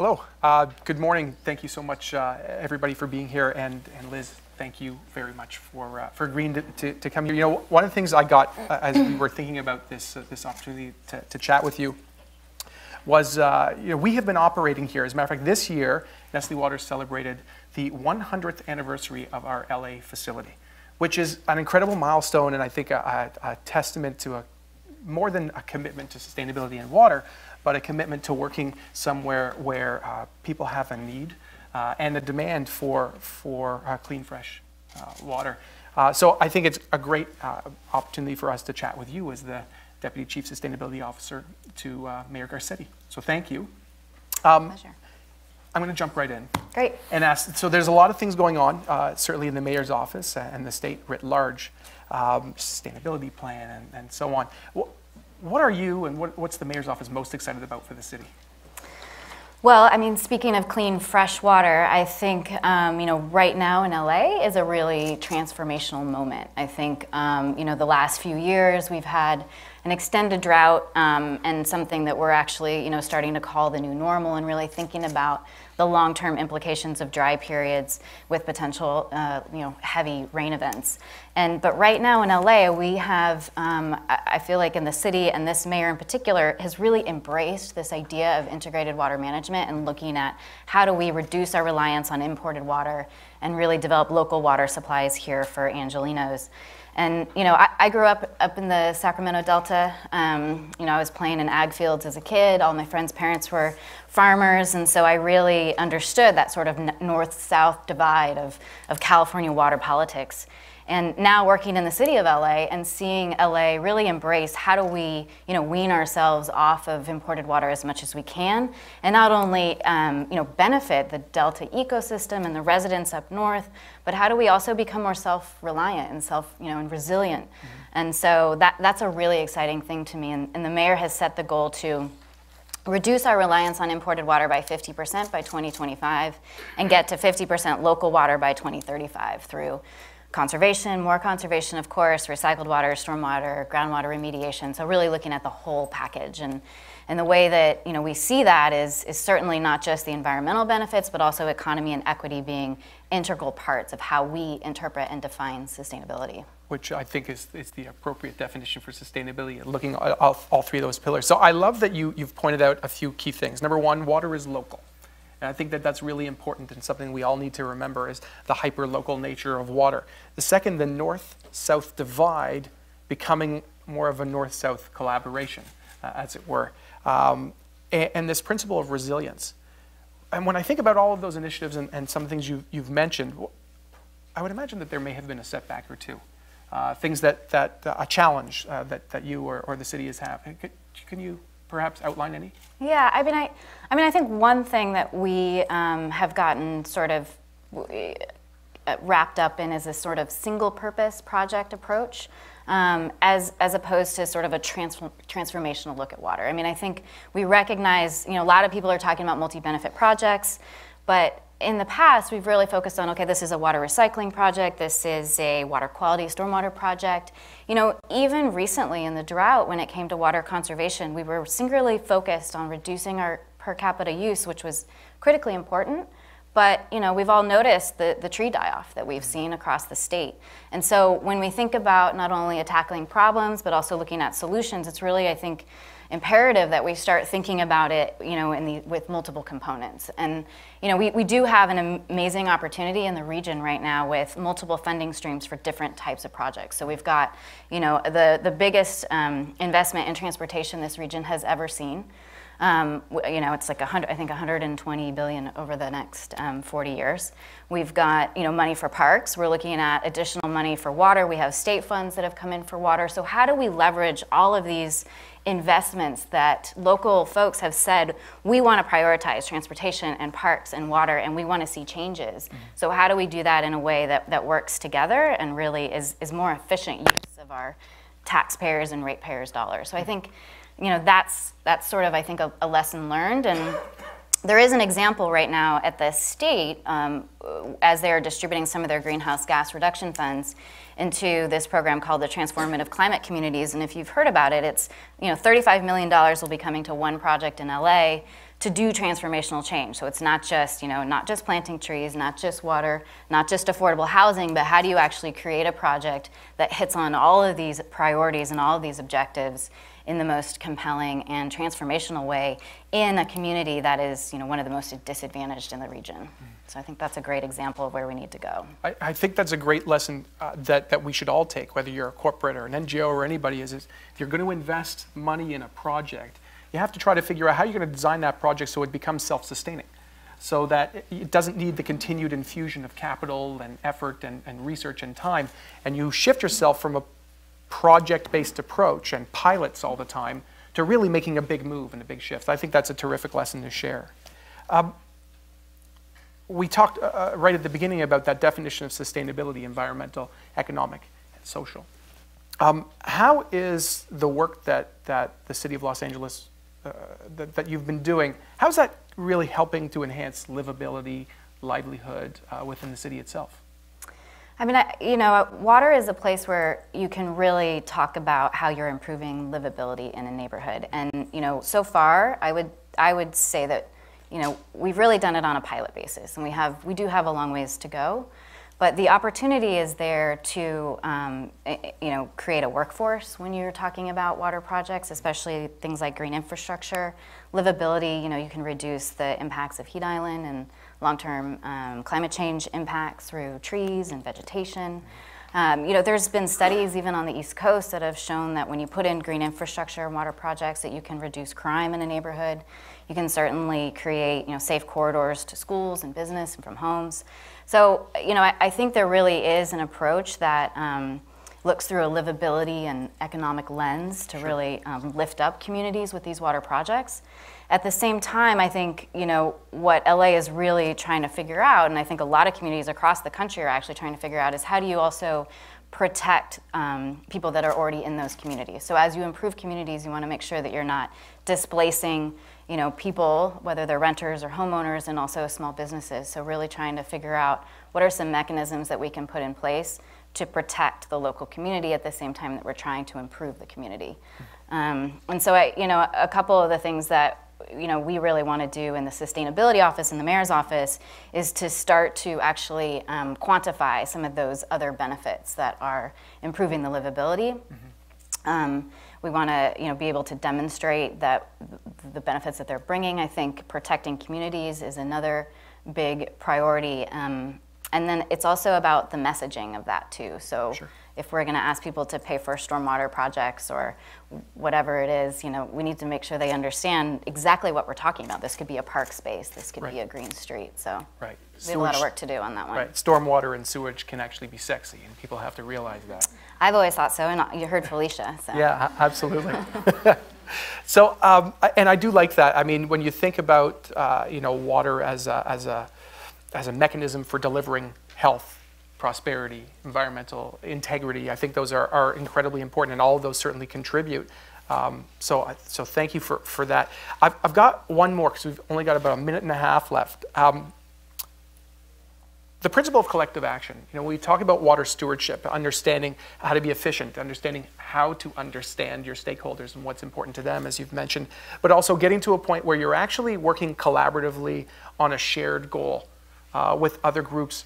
Hello. Good morning. Thank you so much, everybody, for being here, and Liz, thank you very much for agreeing to come here. You know, one of the things I got as we were thinking about this opportunity to chat with you was, you know, we have been operating here. As a matter of fact, this year, Nestlé Waters celebrated the 100th anniversary of our LA facility, which is an incredible milestone, and I think a testament to more than a commitment to sustainability in water, but a commitment to working somewhere where people have a need and a demand for clean, fresh water. So I think it's a great opportunity for us to chat with you as the Deputy Chief Sustainability Officer to Mayor Garcetti. So thank you. Pleasure. I'm going to jump right in. Great. And ask, so there's a lot of things going on, certainly in the Mayor's office and the state writ large, sustainability plan and so on. What are you and what's the Mayor's office most excited about for the city? Well, I mean, speaking of clean, fresh water, I think, you know, right now in LA is a really transformational moment. I think, you know, the last few years we've had an extended drought and something that we're actually, you know, starting to call the new normal, and really thinking about the long-term implications of dry periods with potential, you know, heavy rain events. But right now in LA, we have, I feel like in the city, and this mayor in particular, has really embraced this idea of integrated water management and looking at how do we reduce our reliance on imported water and really develop local water supplies here for Angelenos. And, you know, I grew up in the Sacramento Delta. You know, I was playing in ag fields as a kid. All my friends' parents were farmers, and so I really understood that sort of north-south divide of California water politics. And now working in the city of LA and seeing LA really embrace how do we, you know, wean ourselves off of imported water as much as we can, and not only, you know, benefit the Delta ecosystem and the residents up north, but how do we also become more self-reliant and and resilient? Mm-hmm. And so that's a really exciting thing to me. And the mayor has set the goal to reduce our reliance on imported water by 50% by 2025 and get to 50% local water by 2035 through conservation, more conservation, of course, recycled water, stormwater, groundwater remediation. So really looking at the whole package. And the way that, you know, we see that is certainly not just the environmental benefits, but also economy and equity being integral parts of how we interpret and define sustainability. Which I think is the appropriate definition for sustainability, looking at all three of those pillars. So I love that you've pointed out a few key things. Number one, water is local. And I think that that's really important, and something we all need to remember is the hyper-local nature of water. The second, the north-south divide becoming more of a north-south collaboration, as it were. And this principle of resilience. And when I think about all of those initiatives and some things you've mentioned, I would imagine that there may have been a setback or two. Things a challenge that you or the city has had. Can you perhaps outline any? Yeah, I mean, I think one thing that we have gotten sort of wrapped up in is a sort of single-purpose project approach, as opposed to sort of a transformational look at water. I mean, I think we recognize, you know, a lot of people are talking about multi-benefit projects, but in the past, we've really focused on, okay, this is a water recycling project, this is a water quality stormwater project. You know, even recently in the drought, when it came to water conservation, we were singularly focused on reducing our per capita use, which was critically important. But, you know, we've all noticed the tree die-off that we've seen across the state. And so when we think about not only tackling problems, but also looking at solutions, it's really, I think, imperative that we start thinking about it, you know, with multiple components. And, you know, we do have an amazing opportunity in the region right now with multiple funding streams for different types of projects. So we've got, you know, the biggest investment in transportation this region has ever seen. You know, it's like I think 120 billion over the next 40 years. We've got, you know, money for parks. We're looking at additional money for water. We have state funds that have come in for water. So how do we leverage all of these investments that local folks have said, we want to prioritize transportation and parks and water, and we want to see changes. Mm-hmm. So how do we do that in a way that works together and really is more efficient use of our taxpayers and ratepayers' dollars? So I think, you know, that's sort of, I think, a lesson learned. And there is an example right now at the state as they're distributing some of their greenhouse gas reduction funds into this program called the Transformative Climate Communities. And if you've heard about it, it's $35 million will be coming to one project in LA to do transformational change. So it's not just not just planting trees, not just water, not just affordable housing, but how do you actually create a project that hits on all of these priorities and all of these objectives in the most compelling and transformational way in a community that is one of the most disadvantaged in the region. So I think that's a great example of where we need to go. I think that's a great lesson that we should all take, whether you're a corporate or an NGO or anybody, is if you're going to invest money in a project, you have to try to figure out how you're going to design that project so it becomes self-sustaining, so that it doesn't need the continued infusion of capital and effort and research and time, and you shift yourself from a project-based approach and pilots all the time to really making a big move and a big shift. I think that's a terrific lesson to share. We talked right at the beginning about that definition of sustainability: environmental, economic, and social. How is the work that the City of Los Angeles, that you've been doing, how's that really helping to enhance livability, livelihood within the city itself? I mean, water is a place where you can really talk about how you're improving livability in a neighborhood. And, so far, I would say that, we've really done it on a pilot basis, and we do have a long ways to go. But the opportunity is there to, create a workforce when you're talking about water projects, especially things like green infrastructure. Livability, you can reduce the impacts of heat island and long-term climate change impacts through trees and vegetation. There's been studies even on the East Coast that have shown that when you put in green infrastructure and water projects, that you can reduce crime in a neighborhood. You can certainly create, safe corridors to schools and business and from homes. So, I think there really is an approach that looks through a livability and economic lens to really lift up communities with these water projects. At the same time, I think, what LA is really trying to figure out, and I think a lot of communities across the country are actually trying to figure out, is how do you also protect people that are already in those communities. So as you improve communities, you want to make sure that you're not displacing people, whether they're renters or homeowners, and also small businesses. So really trying to figure out what are some mechanisms that we can put in place to protect the local community at the same time that we're trying to improve the community. And so, a couple of the things that we really want to do in the sustainability office and the mayor's office is to start to actually quantify some of those other benefits that are improving the livability. We want to be able to demonstrate that the benefits that they're bringing. I think protecting communities is another big priority. And then it's also about the messaging of that too. So if we're going to ask people to pay for stormwater projects or whatever it is, we need to make sure they understand exactly what we're talking about. This could be a park space. This could be a green street. So we have a lot of work to do on that one. Right. Stormwater and sewage can actually be sexy, and people have to realize that. I've always thought so, and you heard Felicia. So. Yeah, absolutely. So, and I do like that. I mean, when you think about, water as a mechanism for delivering health, prosperity, environmental integrity, I think those are incredibly important, and all of those certainly contribute. So thank you for that. I've got one more, because we've only got about a minute and a half left. The principle of collective action. We talk about water stewardship, understanding how to be efficient, understanding how to understand your stakeholders and what's important to them, as you've mentioned, but also getting to a point where you're actually working collaboratively on a shared goal with other groups,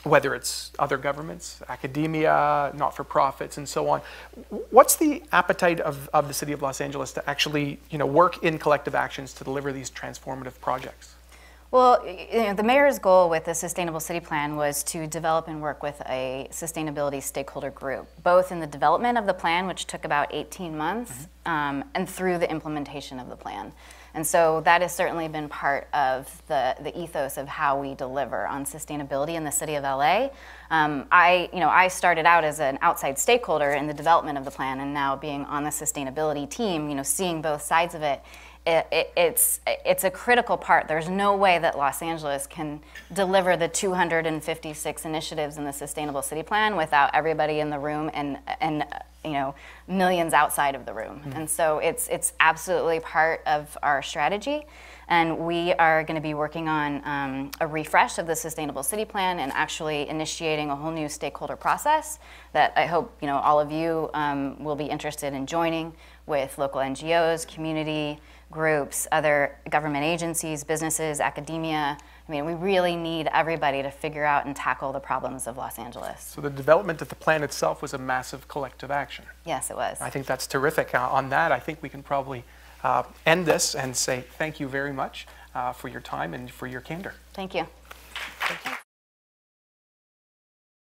whether it's other governments, academia, not-for-profits, and so on. What's the appetite of the City of Los Angeles to actually work in collective actions to deliver these transformative projects? Well, the mayor's goal with the Sustainable City Plan was to develop and work with a sustainability stakeholder group, both in the development of the plan, which took about 18 months, and through the implementation of the plan. And so that has certainly been part of the ethos of how we deliver on sustainability in the city of LA. I started out as an outside stakeholder in the development of the plan, and now being on the sustainability team, seeing both sides of it, it's a critical part. There's no way that Los Angeles can deliver the 256 initiatives in the Sustainable City Plan without everybody in the room and millions outside of the room. And so it's absolutely part of our strategy. And we are going to be working on a refresh of the Sustainable City Plan and actually initiating a whole new stakeholder process that I hope all of you will be interested in joining, with local NGOs, community groups, other government agencies, businesses, academia. I mean, we really need everybody to figure out and tackle the problems of Los Angeles. So the development of the plan itself was a massive collective action. Yes, it was. I think that's terrific. On that, I think we can probably end this and say thank you very much for your time and for your candor. Thank you. Thank you.